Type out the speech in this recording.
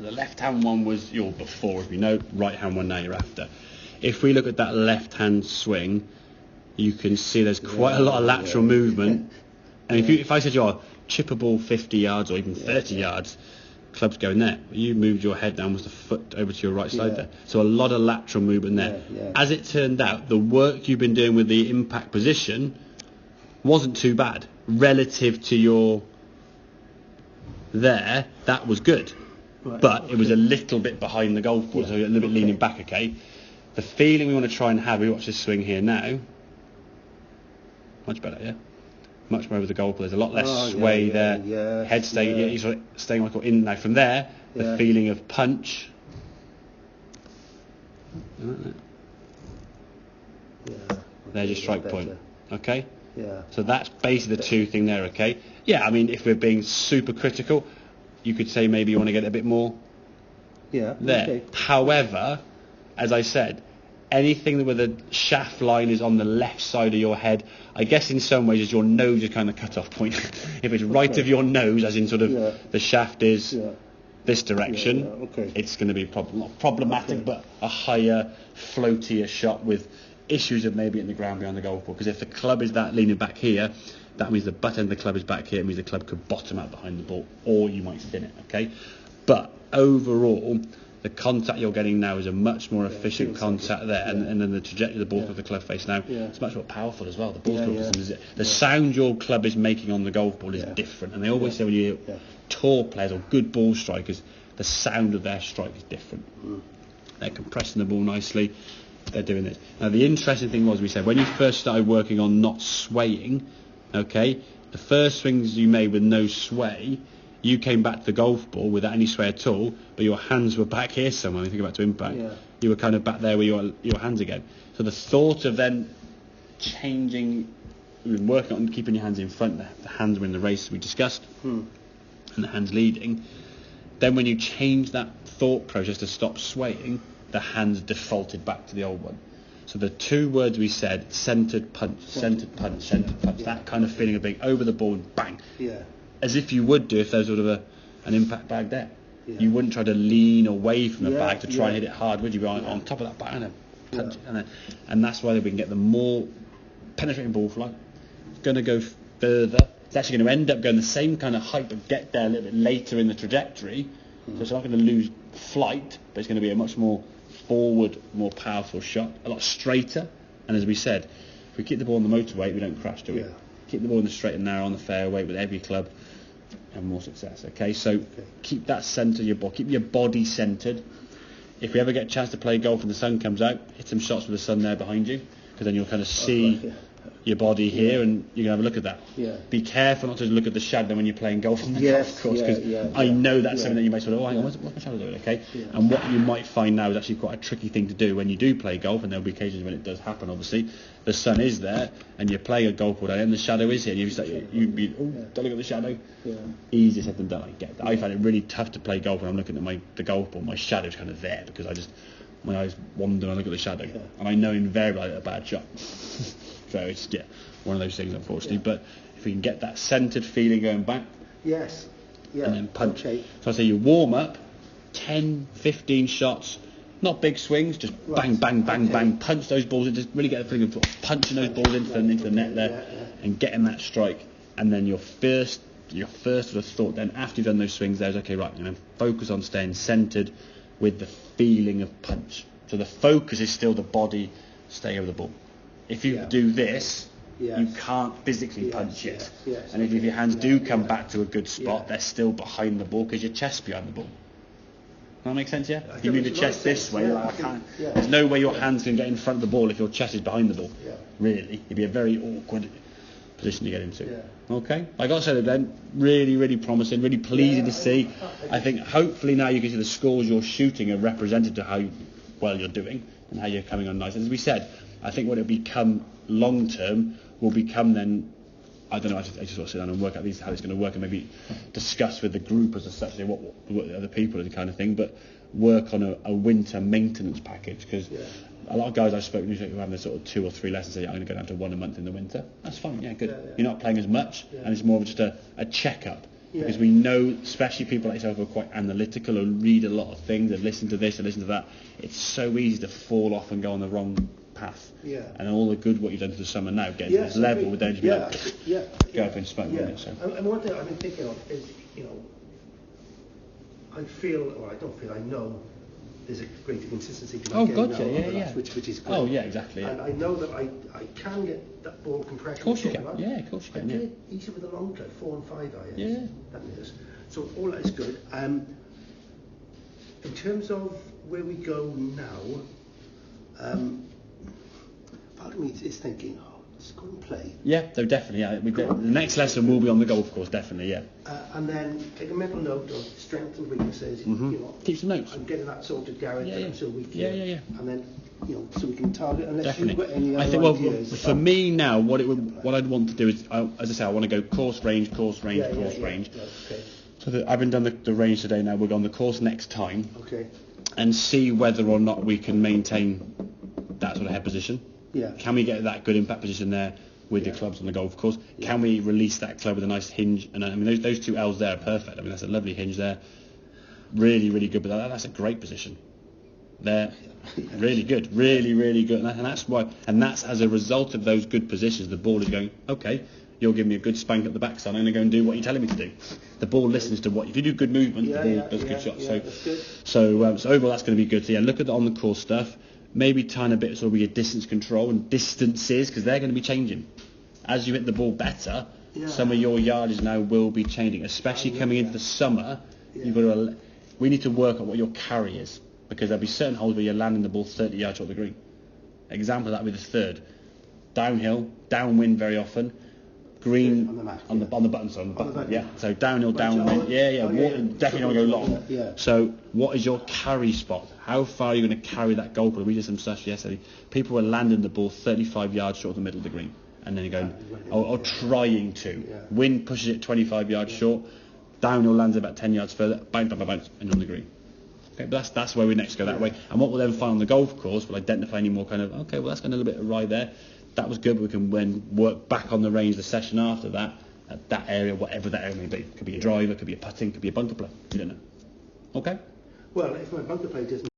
The left-hand one was your before, as we know. Right-hand one now you're after. If we look at that left-hand swing, you can see there's quite a lot of lateral movement. And if I said you're chip a ball 50 yards or even 30 yards, club's going there. You moved your head down with the foot over to your right side there. So a lot of lateral movement there. As it turned out, the work you've been doing with the impact position wasn't too bad relative to your there. That was good. But it was a little bit behind the golf ball, so a little bit leaning back, okay? The feeling we want to try and have, we watch this swing here now, much better, yeah? Much more over the golf ball. There's a lot less sway there. Head staying, you're sort of staying like in now. From there, the feeling of punch. There's your strike point. Okay? Yeah. So that's basically the two thing there, okay? Yeah, I mean, if we're being super critical, you could say maybe you want to get a bit more there. Okay. However, as I said, anything where the shaft line is on the left side of your head, I guess in some ways is your nose is kind of cut off point. If it's right of your nose, as in sort of the shaft is this direction, it's going to be not problematic, but a higher, floatier shot with issues of maybe in the ground behind the golf ball. Because if the club is that leaning back here, that means the butt end of the club is back here. It means the club could bottom out behind the ball, or you might spin it, okay? But overall, the contact you're getting now is a much more efficient contact there, and then the trajectory of the ball through the club face now, it's much more powerful as well. The ball the sound your club is making on the golf ball is different, and they always say when you hear tour players or good ball strikers, the sound of their strike is different. They're compressing the ball nicely. They're doing this. Now the interesting thing was, we said when you first started working on not swaying, okay, the first swings you made with no sway, you came back to the golf ball without any sway at all, but your hands were back here somewhere. When you think about to impact, you were kind of back there with your hands again. So the thought of then changing, working on keeping your hands in front, the hands were in the race we discussed, and the hands leading. Then when you change that thought process to stop swaying, the hands defaulted back to the old one. So the two words we said, centred punch, centred punch, centred punch, that kind of feeling of being over the ball and bang. As if you would do if there's sort of an impact bag there. You wouldn't try to lean away from the bag to try and hit it hard, would you? Be on top of that bag and punch it. And that's why we can get the more penetrating ball flight. It's going to go further. It's actually going to end up going the same kind of height, but get there a little bit later in the trajectory. So it's not going to lose flight, but it's going to be a much more forward, more powerful shot, a lot straighter. And as we said, if we keep the ball on the motorway, we don't crash, do we? Keep the ball in the straight and narrow on the fairway with every club, and more success. Okay, so keep that centre of your ball, keep your body centred. If we ever get a chance to play golf and the sun comes out, hit some shots with the sun there behind you, because then you'll kind of see your body here, and you can have a look at that. Be careful not to look at the shadow when you're playing golf on the golf course, because I know that's something that you might sort of, hang on, what's my shadow doing, okay? And what you might find now is actually quite a tricky thing to do when you do play golf, and there'll be occasions when it does happen, obviously. The sun is there, and you're playing a golf ball down, and the shadow is here, and you'd be, don't look at the shadow. Easier said than done, I get that. I find it really tough to play golf when I'm looking at the golf ball. My shadow's kind of there, because my eyes wander and I look at the shadow, and I know invariably I hit a bad shot. So it's one of those things, unfortunately. But if we can get that centred feeling going back, and then punch. So I say you warm up, 10, 15 shots, not big swings, just bang, bang, bang, bang, punch those balls in, just really get the feeling of punching those balls into the net there, and getting that strike. And then your first sort of thought then after you've done those swings there is, okay, right, I'm going to focus on staying centred with the feeling of punch. So the focus is still the body staying over the ball. If you do this, you can't physically punch it. And if your hands do come back to a good spot, they're still behind the ball because your chest's behind the ball. Does that make sense, If you move the chest this way, I can't. There's no way your hands can get in front of the ball if your chest is behind the ball. Really. It'd be a very awkward position to get into. Okay? Like I said then, really, really promising, really pleasing to see. I think hopefully now you can see the scores you're shooting are represented to how well you're doing and how you're coming on nice. As we said, I think what it'll become long term will become then, I don't know, I just sort of sit down and work out how it's going to work, and maybe discuss with the group as such, what the other people and kind of thing, but work on a winter maintenance package, because a lot of guys I've spoken to who have their sort of 2 or 3 lessons say, I'm going to go down to 1 a month in the winter. That's fine, good. You're not playing as much, and it's more of just a check-up. Because we know, especially people like yourself who are quite analytical and read a lot of things and listen to this and listen to that, it's so easy to fall off and go on the wrong path. Yeah. And all the good what you've done to the summer now, getting to this level, would then just be go up in smoke, wouldn't it? So. And one thing I've been thinking of is, I feel, or I don't feel, I know there's a greater consistency to my game now, which is great. Oh, yeah, exactly. Yeah. And I know that I can get that ball compression. Of course you can. Yeah, of course you can. I did easy with the long clip, 4 and 5 irons. Yeah. That is. So all that is good. In terms of where we go now, part of me is thinking, let's go and play. Yeah, so definitely. Yeah, the next lesson will be on the golf course, definitely. Yeah. And then take a mental note of strengths and weaknesses. Keep some notes. I'm getting that sorted, Gareth. I'm so weak here. Yeah. And then so we can target. Unless definitely. you've got any other ideas. For me now, what I'd want to do is, as I say, I want to go course range. Okay. So I've been done the range today. Now we'll go on the course next time. Okay. And see whether or not we can maintain that sort of head position. Yeah. Can we get that good impact position there with the clubs on the golf course? Yeah. Can we release that club with a nice hinge? And I mean, those two L's there are perfect. I mean, that's a lovely hinge there. Really, really good. But that's a great position. They're really good. Really, really good. And that's why. And that's as a result of those good positions. The ball is going, okay, you'll give me a good spank at the backside. I'm going to go and do what you're telling me to do. The ball listens to what. If you do good movement, the ball does good shots. So overall, that's going to be good. So yeah, look at the on the course stuff. Maybe tiny bit sort of your distance control and distances, because they're going to be changing. As you hit the ball better, some of your yardage now will be changing, especially coming into the summer. You've got to. We need to work on what your carry is, because there'll be certain holes where you're landing the ball 30 yards short of the green. Example of that with the third. Downhill, downwind very often. Green on the button, so on the button. Yeah. So downhill, downwind. Definitely don't go long. Yeah. So what is your carry spot? How far are you going to carry that goal ball? We did some stuff yesterday. People were landing the ball 35 yards short of the middle of the green, and then you're going, or trying to. Yeah. Wind pushes it 25 yards short. Downhill lands about 10 yards further. Bounce, bounce, bounce, and on the green. Okay, but that's where we next go that way. And what we'll then find on the golf course, we'll identify any more kind of, okay, well that's got a little bit of ride there. That was good, but we can then work back on the range the session after that, at that area, whatever that area may be. Could be a driver, could be a putting, could be a bunker play. You don't know. Okay? Well, if my bunker play doesn't